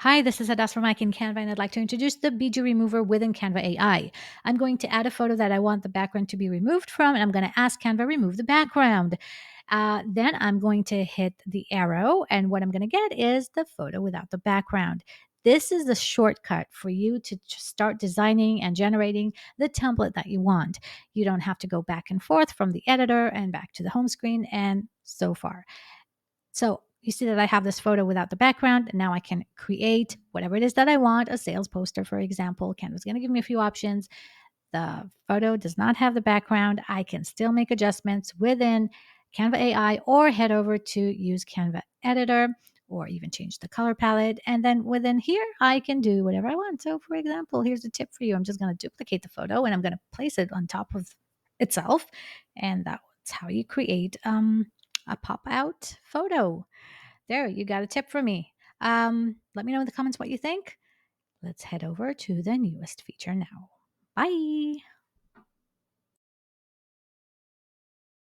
Hi, this is Hadas from Mike in Canva, and I'd like to introduce the BG Remover within Canva AI. I'm going to add a photo that I want the background to be removed from, and I'm going to ask Canva remove the background. Then I'm going to hit the arrow, and what I'm going to get is the photo without the background. This is the shortcut for you to just start designing and generating the template that you want. You don't have to go back and forth from the editor and back to the home screen and so far. So you see that I have this photo without the background. And now I can create whatever it is that I want, a sales poster, for example. Canva's going to give me a few options. The photo does not have the background. I can still make adjustments within Canva AI or head over to use Canva Editor or even change the color palette. And then within here, I can do whatever I want. So, for example, here's a tip for you. I'm just going to duplicate the photo and I'm going to place it on top of itself. And that's how you create a pop out photo. There, you got a tip from me. Let me know in the comments what you think. Let's head over to the newest feature now. Bye.